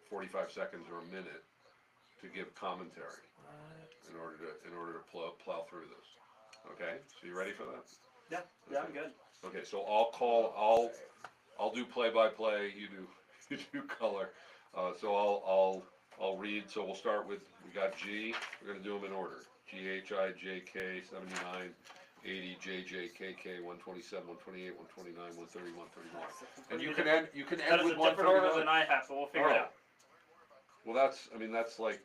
45 seconds or a minute to give commentary in order to plow through this. Okay, so you ready for that? Yeah, yeah, I'm good. Okay, so I'll do play by play. You do you do color. So I'll read. So we'll start with we got G. We're gonna do them in order. G H I J K 79 80 J J K K 127 128 129 130 131. And you can That end is with a different order 139. than I have, but we'll figure it Oh, out. well that's that's like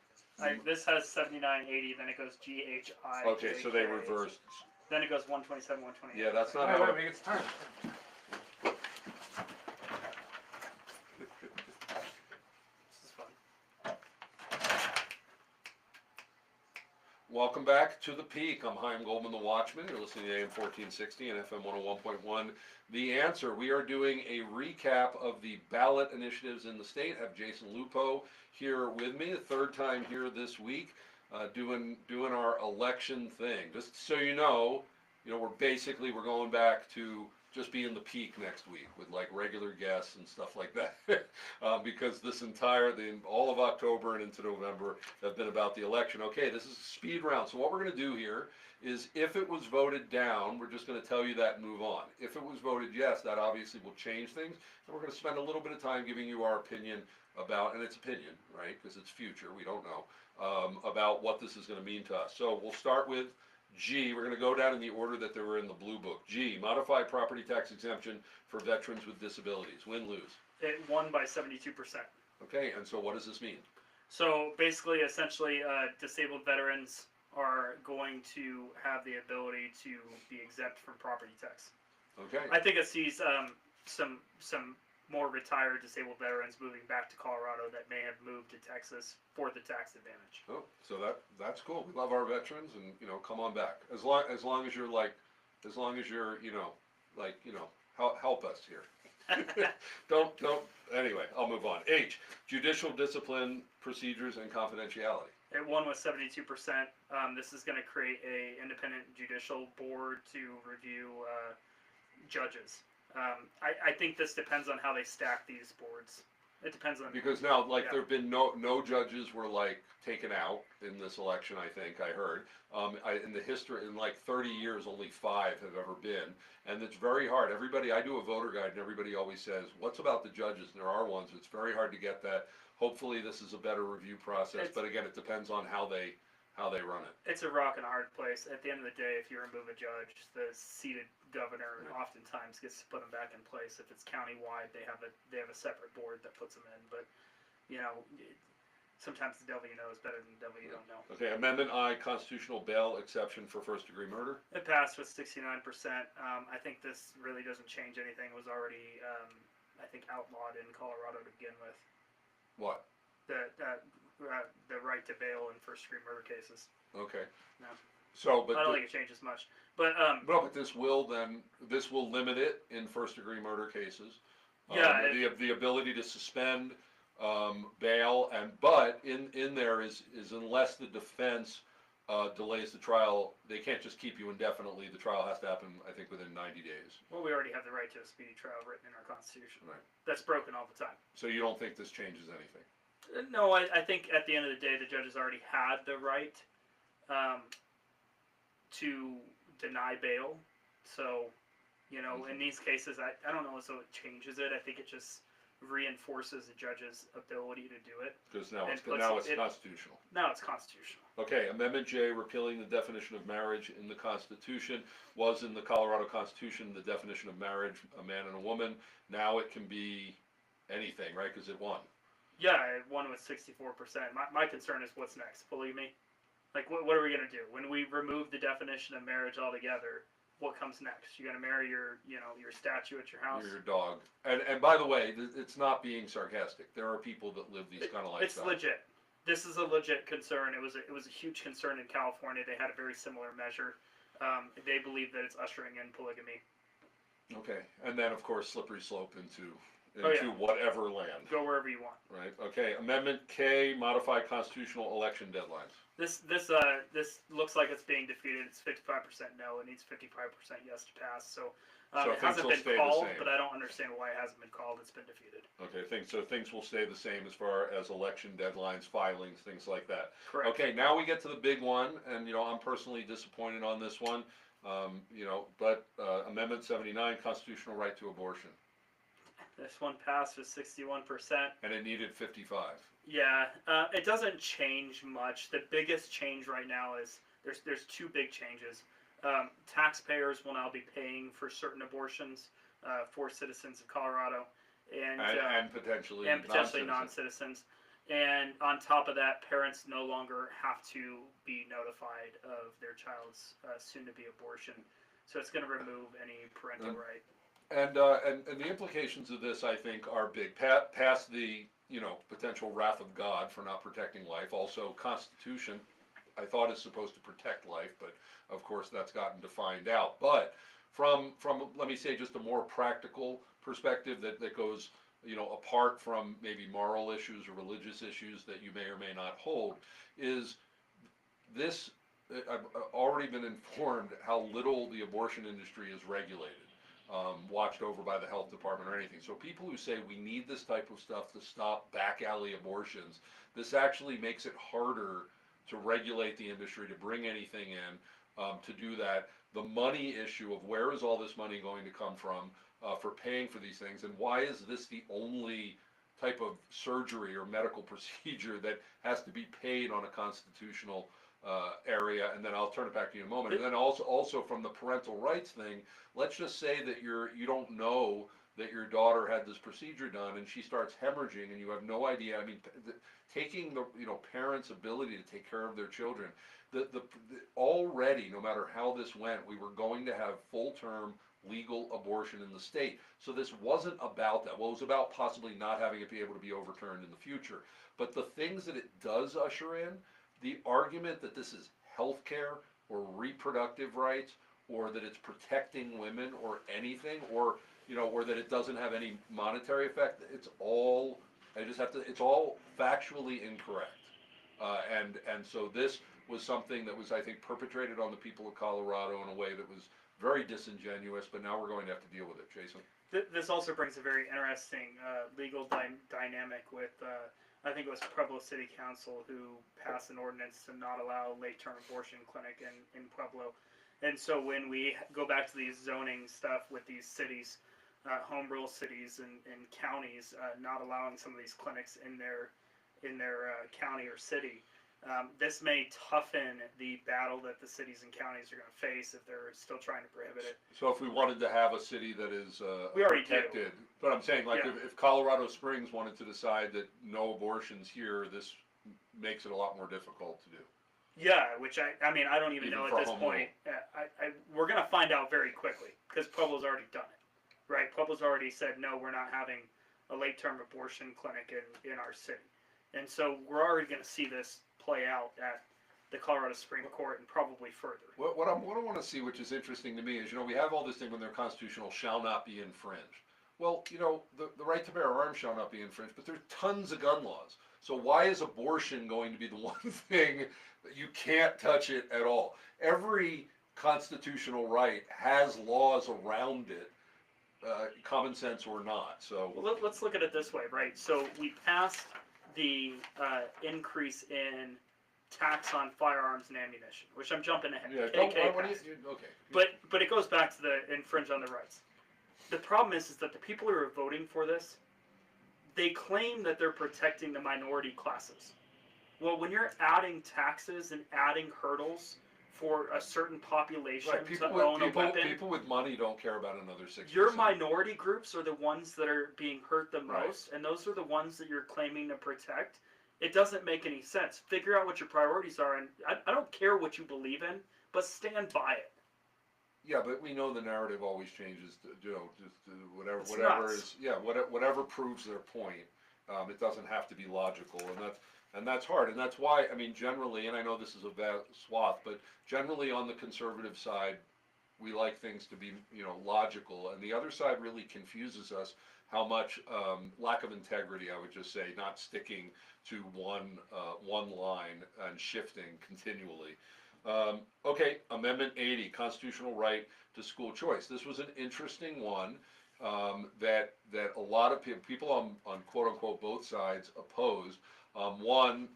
This has 79, 80, then it goes G H I. okay. J, So they K. reversed. Then it goes 127, 128. Yeah, that's not Wait, how. wait, wait, it's time. This is fun. Welcome back to the Peak. I'm Chaim Goldman, the Watchman. You're listening to AM 1460 and FM 101.1. The Answer. We are doing a recap of the ballot initiatives in the state. I have Jason Lupo here with me, the third time here this week, doing our election thing. Just so you know, we're going back to just being the Peak next week with like regular guests and stuff like that, because all of October and into November have been about the election. Okay, this is a speed round. So what we're going to do here is if it was voted down, we're just going to tell you that and move on. If it was voted yes, that obviously will change things, and we're going to spend a little bit of time giving you our opinion about, and it's opinion, right, because it's future, we don't know, about what this is going to mean to us. So we'll start with G. We're going to go down in the order that they were in the blue book. G, modify property tax exemption for veterans with disabilities. Win, lose. It won by 72%. Okay, and so what does this mean? So basically, essentially, disabled veterans are going to have the ability to be exempt from property tax. Okay. I think it sees some more retired disabled veterans moving back to Colorado that may have moved to Texas for the tax advantage. Oh, so that's cool. We love our veterans, and come on back. As long as you're help us here. don't. Anyway, I'll move on. H, judicial discipline procedures and confidentiality. It won with 72%. This is going to create a independent judicial board to review judges. I think this depends on how they stack these boards. It depends on because now there have been no judges were taken out in this election. I think I heard in the history in 30 years only 5 have ever been, and it's very hard. I do a voter guide and everybody always says what's about the judges, and there are ones. It's very hard to get that. Hopefully this is a better review process, but again it depends on how they run it. It's a rock and a hard place. At the end of the day, if you remove a judge, the seated governor oftentimes gets to put them back in place. If it's county-wide, they have a separate board that puts them in. But sometimes the devil you know is better than the devil you don't know. Okay, Amendment I, constitutional bail exception for first-degree murder. It passed with 69%. I think this really doesn't change anything. It was already, I think, outlawed in Colorado to begin with. What? The right to bail in first-degree murder cases. Okay. No. So, but I don't think it changes much. But but this will limit it in first-degree murder cases. Yeah. The ability to suspend bail, but in there is unless the defense delays the trial, they can't just keep you indefinitely. The trial has to happen, I think, within 90 days. Well, we already have the right to a speedy trial written in our Constitution. Right. That's broken all the time. So you don't think this changes anything? No, I think at the end of the day, the judges already had the right to deny bail. So, in these cases, I don't know as though it changes it. I think it just reinforces the judge's ability to do it. Because now it's constitutional. Now it's constitutional. Okay, Amendment J, repealing the definition of marriage in the Constitution, was in the Colorado Constitution the definition of marriage, a man and a woman. Now it can be anything, right? Because it won. Yeah, it won with 64%. My concern is what's next. Believe me. What are we going to do? When we remove the definition of marriage altogether, what comes next? You're going to marry your statue at your house? Your dog. And by the way, it's not being sarcastic. There are people that live these kind of lifestyles. It's legit. This is a legit concern. It was a huge concern in California. They had a very similar measure. They believe that it's ushering in polygamy. Okay, and then of course slippery slope into whatever land. Go wherever you want. Right. Okay. Amendment K, modify constitutional election deadlines. This looks like it's being defeated. It's 55% no. It needs 55% yes to pass. So So It things hasn't will been stay the called, same. but I don't understand why it hasn't been called. It's been defeated. Okay, things will stay the same as far as election deadlines, filings, things like that. Correct. Okay, now we get to the big one, and I'm personally disappointed on this one. But Amendment 79, constitutional right to abortion, This one passed with 61%. and it needed 55. Yeah, it doesn't change much. The biggest change right now is there's two big changes. Taxpayers will now be paying for certain abortions for citizens of Colorado, and Potentially and potentially non-citizens. non-citizens. And on top of that, parents no longer have to be notified of their child's soon-to-be abortion. So it's going to remove any parental right. And the implications of this, I think, are big. Past the potential wrath of God for not protecting life. Also, Constitution, I thought, is supposed to protect life, but of course that's gotten defined out. But from let me say just a more practical perspective that goes apart from maybe moral issues or religious issues that you may or may not hold, is this. I've already been informed how little the abortion industry is regulated. Watched over by the health department or anything. So people who say we need this type of stuff to stop back alley abortions, this actually makes it harder to regulate the industry, to bring anything in, to do that. The money issue of where is all this money going to come from for paying for these things, and why is this the only type of surgery or medical procedure that has to be paid on a constitutional area? And then I'll turn it back to you in a moment. And then also from the parental rights thing, let's just say that you don't know that your daughter had this procedure done and she starts hemorrhaging and you have no idea. I mean, taking the parents' ability to take care of their children, already, no matter how this went, we were going to have full-term legal abortion in the state. So this wasn't about that. Well, it was about possibly not having it be able to be overturned in the future. But the things that it does usher in, the argument that this is health care or reproductive rights, or that it's protecting women or anything, or that it doesn't have any monetary effect, it's all factually incorrect. And so this was something that was, I think, perpetrated on the people of Colorado in a way that was very disingenuous, but now we're going to have to deal with it. Jason? This also brings a very interesting legal dynamic with, I think it was Pueblo City Council who passed an ordinance to not allow late-term abortion clinic in Pueblo. And so when we go back to these zoning stuff with these cities, home rule cities and counties not allowing some of these clinics in their county or city, this may toughen the battle that the cities and counties are going to face if they're still trying to prohibit it. So if we wanted to have a city that is we already protected, do. But I'm saying, like, Yeah. if Colorado Springs wanted to decide that no abortions here, this makes it a lot more difficult to do. Yeah, which I mean, I don't even know for at this home point. We're going to find out very quickly because Pueblo's already done it, right? Pueblo's already said, no, we're not having a late-term abortion clinic in our city. And so we're already going to see this play out at the Colorado Supreme Court and probably further. What I want to see, which is interesting to me, is we have all this thing when they're constitutional shall not be infringed. Well, the right to bear arms shall not be infringed, but there's tons of gun laws. So why is abortion going to be the one thing that you can't touch it at all? Every constitutional right has laws around it, common sense or not. So well, let's look at it this way, right? So we passed the increase in tax on firearms and ammunition, which I'm jumping ahead. yeah, okay. But it goes back to the infringe on the rights. The problem is that the people who are voting for this, they claim that they're protecting the minority classes. Well, when you're adding taxes and adding hurdles for a certain population right, to own a weapon, people with money don't care about another 6%. Your minority groups are the ones that are being hurt the Right. most, and those are the ones that you're claiming to protect. It doesn't make any sense. Figure out what your priorities are, and I don't care what you believe in, but stand by it. Yeah, but we know the narrative always changes. Just whatever nuts. whatever proves their point. It doesn't have to be logical, and that's hard, and that's why, I mean, generally, and I know this is a vast swath, but generally on the conservative side, we like things to be logical, and the other side really confuses us. How much lack of integrity, I would just say, not sticking to one line and shifting continually. Okay, Amendment 80, constitutional right to school choice. This was an interesting one that a lot of people on quote unquote both sides opposed. One,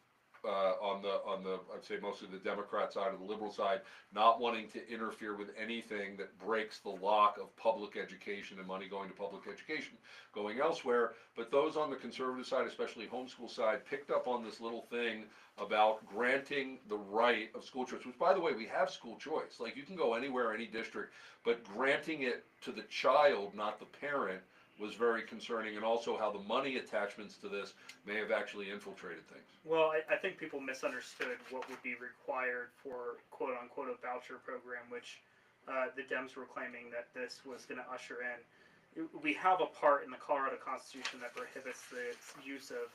on the I'd say mostly the Democrat side or the liberal side, not wanting to interfere with anything that breaks the lock of public education and money going to public education going elsewhere. But those on the conservative side, especially homeschool side, picked up on this little thing about granting the right of school choice, which by the way, we have school choice. Like you can go anywhere, any district, but granting it to the child, not the parent, was very concerning, and also how the money attachments to this may have actually infiltrated things. Well, I think people misunderstood what would be required for quote unquote a voucher program, which the Dems were claiming that this was going to usher in. We have a part in the Colorado Constitution that prohibits the use of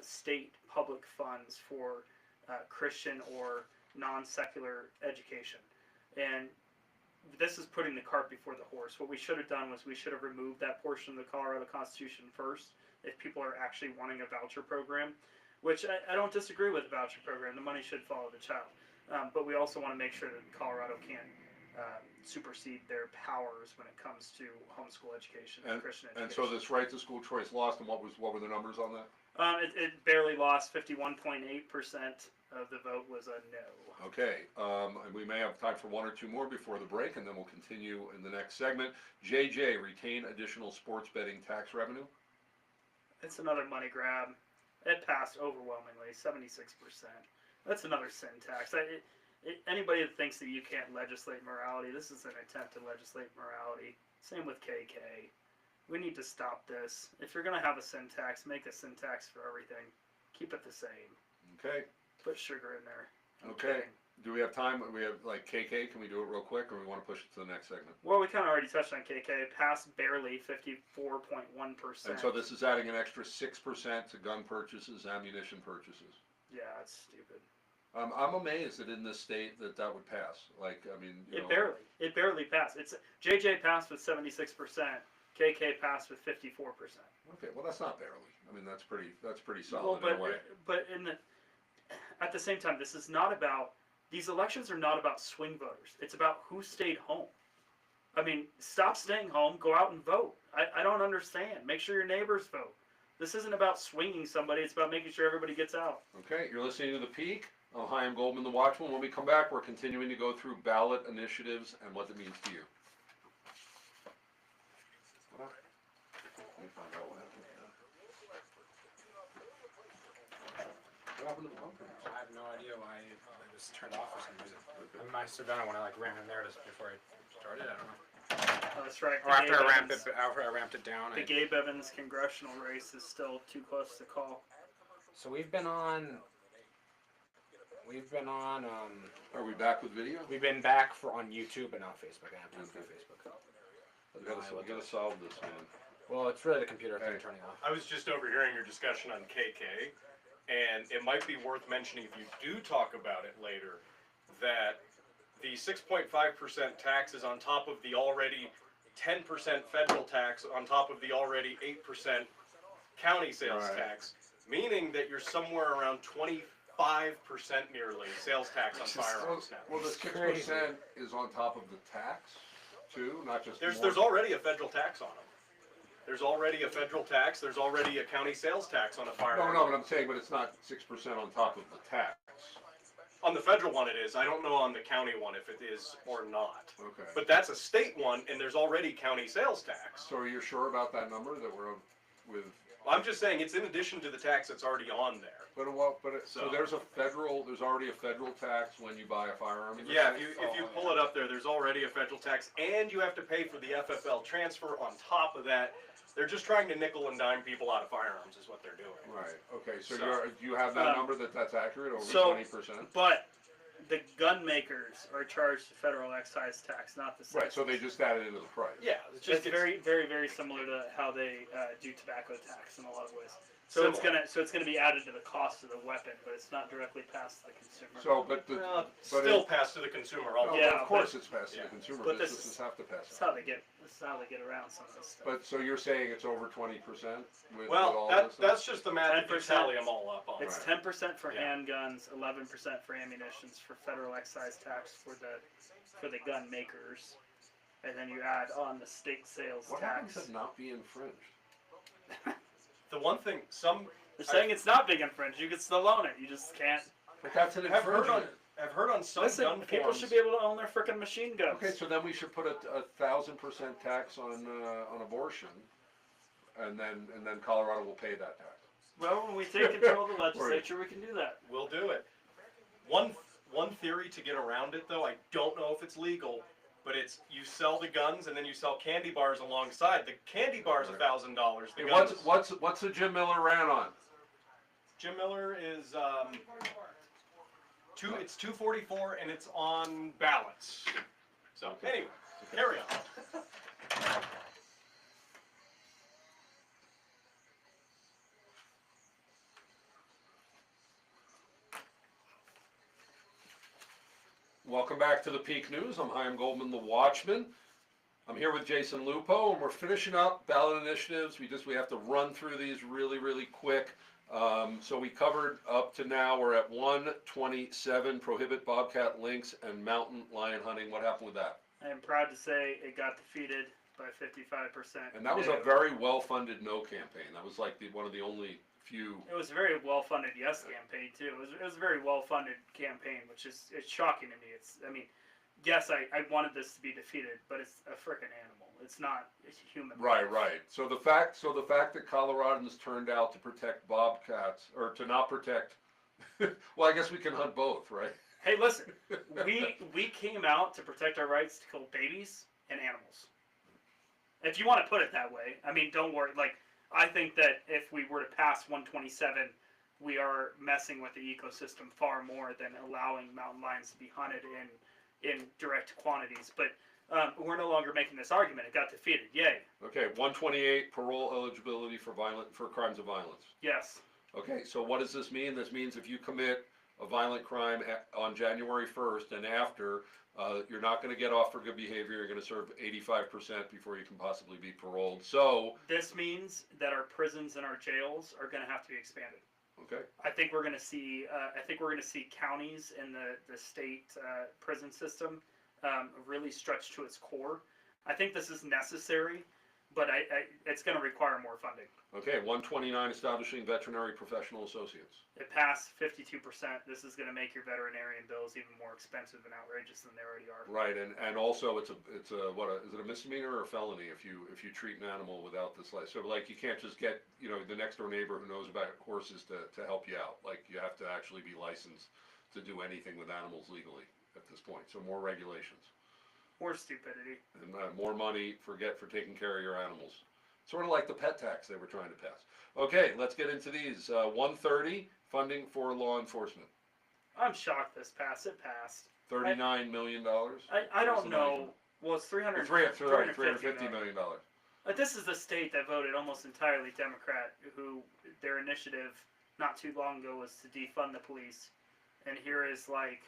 state public funds for Christian or non-secular education. And this is putting the cart before the horse. What we should have done was we should have removed that portion of the Colorado Constitution first if people are actually wanting a voucher program, which I don't disagree with the voucher program. The money should follow the child. But we also want to make sure that Colorado can't supersede their powers when it comes to homeschool education and Christian education. And so this right to school choice lost, and what were the numbers on that? It barely lost. 51.8% of the vote was a no. Okay, and we may have time for one or two more before the break, and then we'll continue in the next segment. JJ, retain additional sports betting tax revenue? It's another money grab. It passed overwhelmingly, 76%. That's another sin tax. Anybody that thinks that you can't legislate morality, this is an attempt to legislate morality. Same with KK. We need to stop this. If you're going to have a sin tax, make a sin tax for everything. Keep it the same. Okay. Put sugar in there. Okay. Do we have time? We have like KK. Can we do it real quick, or we want to push it to the next segment? Well, we kind of already touched on KK. Passed barely, 54.1%. And so this is adding an extra 6% to gun purchases, ammunition purchases. Yeah, it's stupid. I'm amazed that in this state that would pass. Like, I mean, it barely passed. It's JJ passed with 76%. KK passed with 54%. Okay, well that's not barely. I mean that's pretty solid in a way. But at the same time, this is not about, these elections are not about swing voters. It's about who stayed home. I mean, stop staying home, go out and vote. I don't understand. Make sure your neighbors vote. This isn't about swinging somebody, it's about making sure everybody gets out. Okay, you're listening to The Peak. I'm Chaim Goldman, the Watchman. When we come back, we're continuing to go through ballot initiatives and what it means to you. Let me find out what happened. What happened to the pumpkin? I have no idea why it was turned off for some reason. I must have done it when I ran in there just before I started. I don't know. Oh, that's right. Or after I ramped it down. The Gabe Evans congressional race is still too close to call. So we've been on. Are we back with video? We've been back on YouTube and not Facebook. I have time for Facebook. We gotta solve this, man. Well, it's really the computer thing turning off. I was just overhearing your discussion on KK, and it might be worth mentioning if you do talk about it later, that the 6.5% tax is on top of the already 10% federal tax, on top of the already 8% county sales tax, meaning that you're somewhere around 25% nearly sales tax on firearms now. Well, the 6% is on top of the tax, too, not just. There's already a federal tax on them. There's already a federal tax. There's already a county sales tax on a firearm. No, but I'm saying, but it's not 6% on top of the tax. On the federal one it is. I don't know on the county one if it is or not. Okay. But that's a state one, and there's already county sales tax. So are you sure about that number that we're with? I'm just saying it's in addition to the tax that's already on there. So there's already a federal tax when you buy a firearm. Yeah, if you pull it up there, there's already a federal tax, and you have to pay for the FFL transfer on top of that. They're just trying to nickel and dime people out of firearms is what they're doing. Right, okay, so do you have that number that's accurate, over 20%? But the gun makers are charged a federal excise tax, not the citizens. Right, so they just added into the price. Yeah, It's very, very, very similar to how they do tobacco tax in a lot of ways. So Similar. it's gonna be added to the cost of the weapon, but it's not directly passed to the consumer. So, still passed to the consumer. Yeah, of course it's passed to the consumer, but businesses have to pass That's it. how they get around some of this stuff. But, so you're saying it's over 20% with Well, all this stuff? that's just the math if you 10%. tally them all up on. It's 10% for handguns, 11% for ammunitions, for for federal excise tax for the gun makers, and then you add on the state sales What tax. happens if not be infringed? The one thing, some They're saying it's not being infringed. You can still own it. You just can't. But that's an have heard on, infringement. have heard on some Listen, gun people forums. should be able to own their frickin' machine guns. Okay, so then we should put a 1,000% tax on abortion, and then Colorado will pay that tax. Well, when we take control of the legislature, we can do that. We'll do it. One theory to get around it, though, I don't know if it's legal, but it's you sell the guns and then you sell candy bars alongside. The candy bar's $1,000. The Hey, guns, what's the Jim Miller ran on? Jim Miller is it's 244 and it's on ballots. So anyway, carry on. Welcome back to the Peak News. I'm Chaim Goldman, the Watchman. I'm here with Jason Lupo, and we're finishing up ballot initiatives. We have to run through these really quick. So we covered up to now. We're at 127. Prohibit bobcat links and mountain lion hunting. What happened with that? I am proud to say it got defeated by 55%. And that was a very well-funded no campaign. That was like one of the only few. It was a very well-funded yes campaign too. It was a very well-funded campaign, which is it's shocking to me. Yes, I wanted this to be defeated, but it's a frickin' animal. It's not a human. Right. So the fact that Coloradans turned out to protect bobcats or to not protect, well, I guess we can hunt both, right? Hey, listen, we came out to protect our rights to kill babies and animals. If you want to put it that way, I mean, don't worry. Like, I think that if we were to pass 127, we are messing with the ecosystem far more than allowing mountain lions to be hunted in direct quantities. But we're no longer making this argument. It got defeated. Yay. Okay, 128 parole eligibility for crimes of violence. Yes. Okay, so what does this mean? This means if you commit a violent crime on January 1st and after, you're not going to get off for good behavior. You're going to serve 85% before you can possibly be paroled. So this means that our prisons and our jails are going to have to be expanded. okay, I think we're going to see. Counties in the state prison system really stretch to its core. I think this is necessary, but it's going to require more funding. okay, 129 establishing veterinary professional associates. It passed 52%. This is going to make your veterinarian bills even more expensive and outrageous than they already are. Right, and also is it a misdemeanor or a felony if you treat an animal without this license? So like you can't just get the next door neighbor who knows about horses to help you out. Like you have to actually be licensed to do anything with animals legally at this point. So more regulations More stupidity. and more money for taking care of your animals. Sort of like the pet tax they were trying to pass. Okay, let's get into these. 130 funding for law enforcement. I'm shocked this passed. It passed. $39 million. I don't know. Well, it's $350 million. This is a state that voted almost entirely Democrat, who their initiative not too long ago was to defund the police. And here is like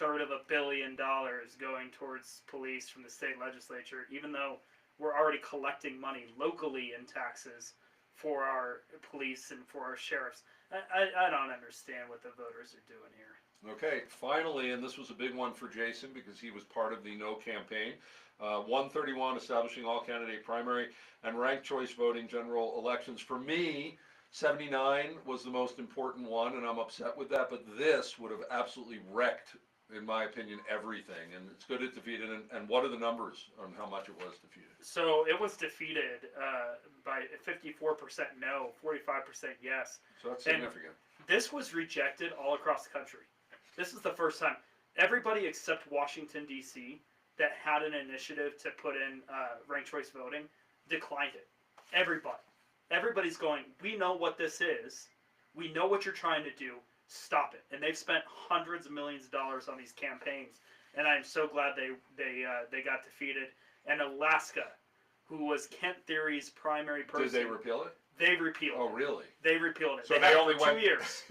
$350 million going towards police from the state legislature, even though we're already collecting money locally in taxes for our police and for our sheriffs. I don't understand what the voters are doing here. Okay, finally, and this was a big one for Jason because he was part of the no campaign. 131, establishing all candidate primary and ranked choice voting general elections. For me, 79 was the most important one, and I'm upset with that, but this would have absolutely wrecked, in my opinion, everything. And it's good it defeated. And what are the numbers on how much it was defeated? So it was defeated by 54% no, 45% yes. So that's significant. This was rejected all across the country. This is the first time. Everybody except Washington, D.C., that had an initiative to put in ranked choice voting declined it. Everybody. Everybody's going, we know what this is. We know what you're trying to do. Stop it. And they've spent hundreds of millions of dollars on these campaigns. And I'm so glad they got defeated. And Alaska, who was Kent Theory's primary person. Did they repeal it? They repealed Oh, it. really? They repealed it. So they they had it only for went 2 years.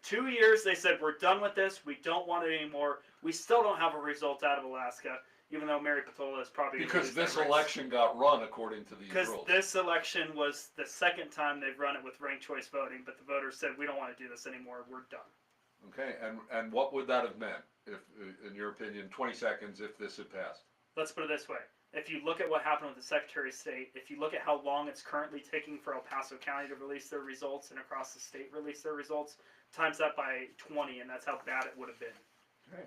2 years, they said, we're done with this. We don't want it anymore. We still don't have a result out of Alaska, even though Mary Patola is probably Because this election got run according to these Because rules. this election was the second time they've run it with ranked choice voting, but the voters said, we don't want to do this anymore. We're done. Okay, and what would that have meant, if, in your opinion, 20 seconds, if this had passed? Let's put it this way. If you look at what happened with the Secretary of State, if you look at how long it's currently taking for El Paso County to release their results and across the state release their results, times that by 20, and that's how bad it would have been. Okay.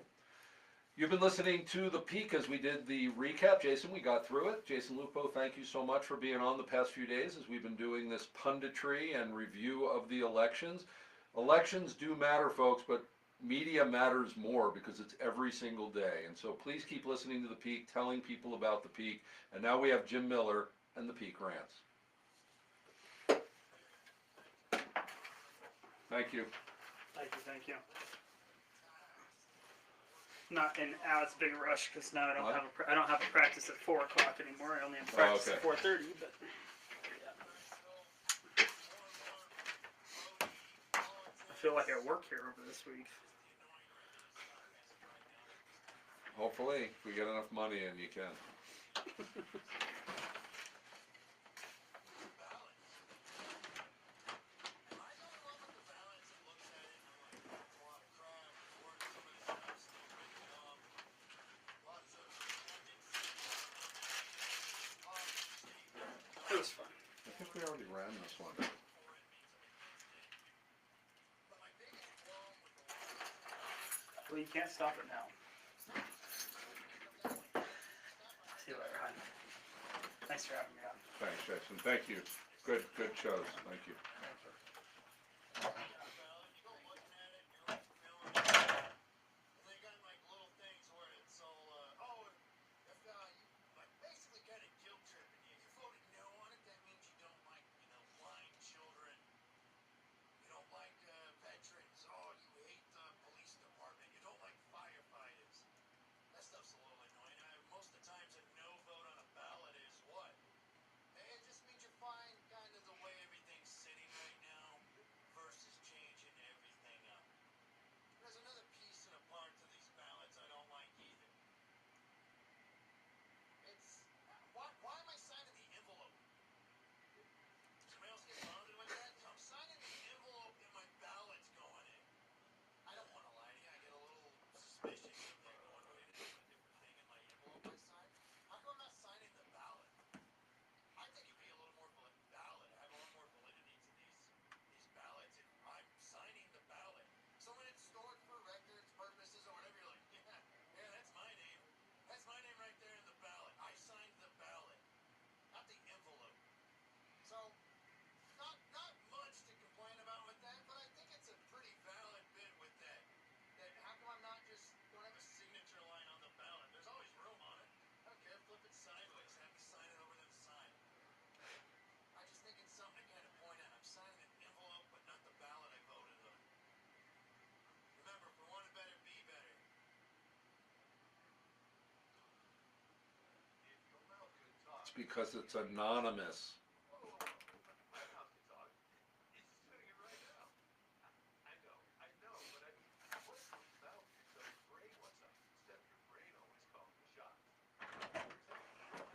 You've been listening to The Peak as we did the recap. Jason, we got through it. Jason Lupo, thank you so much for being on the past few days as we've been doing this punditry and review of the elections. Elections do matter, folks, but media matters more because it's every single day. And so please keep listening to The Peak, telling people about The Peak. And now we have Jim Miller and The Peak Rants. Thank you. Thank you. Not in as big a rush because now I don't have a practice at 4 o'clock anymore. I only have practice okay. at 4:30. But yeah. I feel like I work here over this week. Hopefully, if we get enough money in, you can. It was fun. I think we already ran this one. Well, you can't stop it now. See you later, hon. Thanks for having me on. Thanks, Jason. Thank you. Good shows. Thank you. It's because it's anonymous.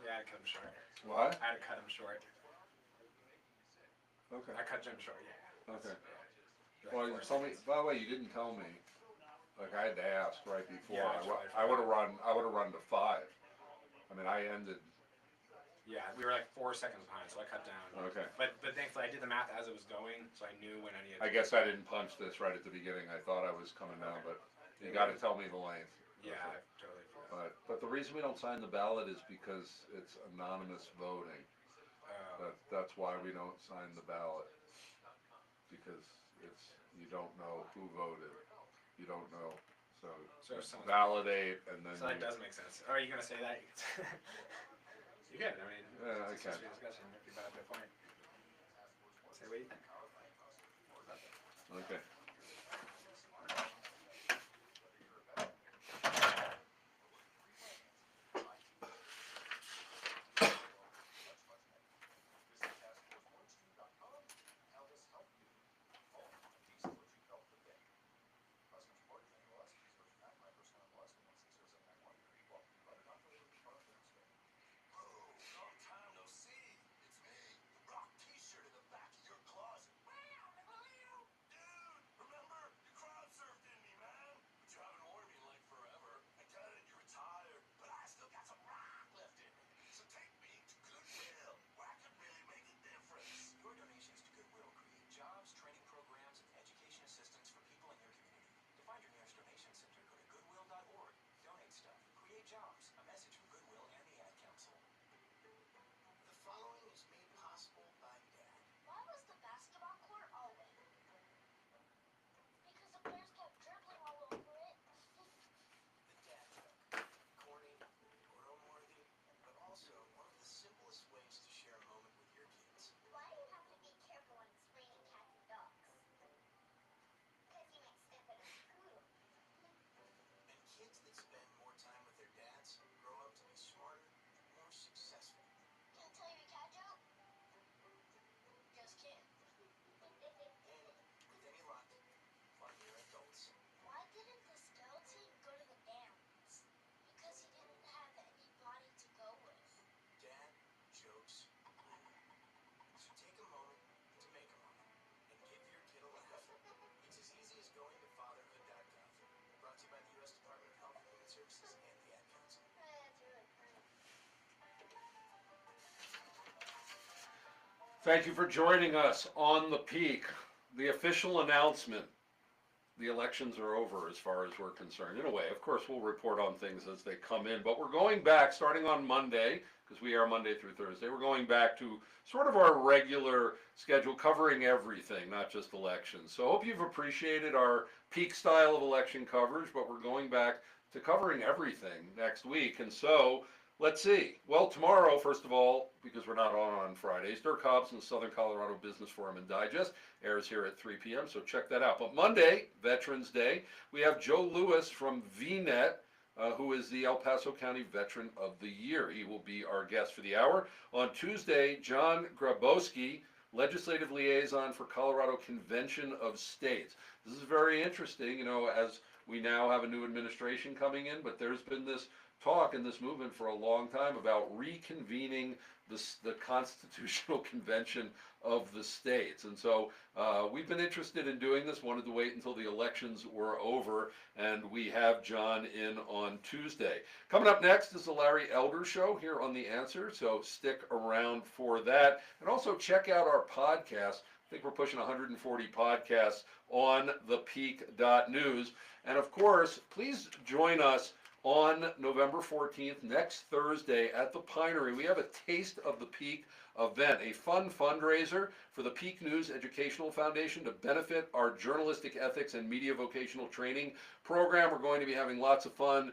Yeah, I cut him short. What? I had to cut him short. Okay. I cut Jim short, yeah. Okay. Like Well, you 4 told me. seconds. By the way, you didn't tell me. Like I had to ask right before. Yeah, I would have run. I would have run to 5. I mean, I ended. Yeah, we were like 4 seconds behind, so I cut down. Okay. But thankfully, I did the math as it was going, so I knew when I needed. I guess I didn't punch this right at the beginning. I thought I was coming down, but you got to tell me the length. Yeah, I totally forgot. But the reason we don't sign the ballot is because it's anonymous voting. That's why we don't sign the ballot, because you don't know who voted. You don't know. So if someone's- validate and then. So that does make sense. Are you gonna say that? You can. I mean, Yeah, I it's can. just a discussion. If you brought up a point, say what you think. Okay. Thank you for joining us on the Peak. The official announcement. The elections are over as far as we're concerned. In a way, of course, we'll report on things as they come in, but we're going back starting on Monday, because we are Monday through Thursday. We're going back to sort of our regular schedule, covering everything, not just elections. So I hope you've appreciated our Peak style of election coverage, but we're going back to covering everything next week. And so let's see. Well, tomorrow, first of all, because we're not on Fridays, Dirk Hobson, the Southern Colorado Business Forum and Digest, airs here at 3 p.m., so check that out. But Monday, Veterans Day, we have Joe Lewis from VNet, who is the El Paso County Veteran of the Year. He will be our guest for the hour. On Tuesday, John Grabowski, Legislative Liaison for Colorado Convention of States. This is very interesting, you know, as we now have a new administration coming in, but there's been this talk in this movement for a long time about reconvening the Constitutional Convention of the states. And so we've been interested in doing this, wanted to wait until the elections were over, and we have John in on Tuesday. Coming up next is the Larry Elder Show here on The Answer, so stick around for that. And also check out our podcast. I think we're pushing 140 podcasts on thepeak.news. And of course, please join us on November 14th, next Thursday at the Pinery. We have a Taste of the Peak event, a fun fundraiser for the Peak News Educational Foundation to benefit our journalistic ethics and media vocational training program. We're going to be having lots of fun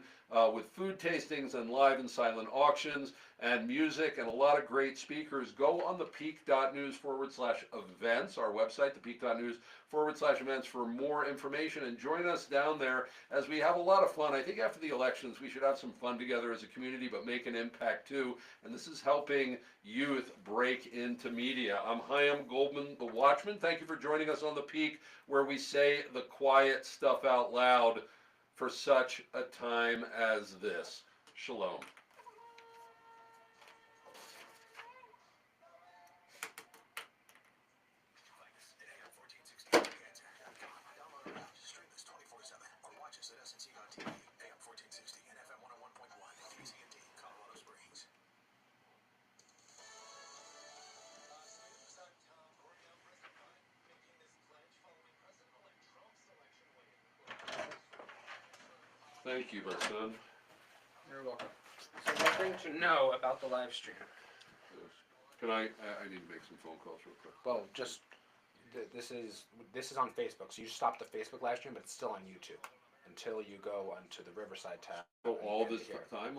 with food tastings and live and silent auctions and music and a lot of great speakers. Go on thepeak.news/events, our website, thepeak.news/events, for more information, and join us down there as we have a lot of fun. I think after the elections we should have some fun together as a community, but make an impact too, and this is helping youth break into media. I'm Chaim Goldman, the Watchman. Thank you for joining us on The Peak, where we say the quiet stuff out loud for such a time as this. Shalom. Thank you, my son. You're welcome. So one thing to know about the live stream. Can I need to make some phone calls real quick. Well, just this is on Facebook, so you stop the Facebook live stream, but it's still on YouTube until you go onto the Riverside tab. So all and this here. time,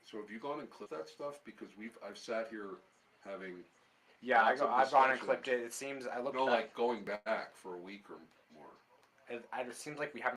so have you gone and clipped that stuff? Because I've sat here having, Yeah, lots of I've gone and discussion. clipped it. It seems I looked. no, back, like going back for a week or more. it seems like we haven't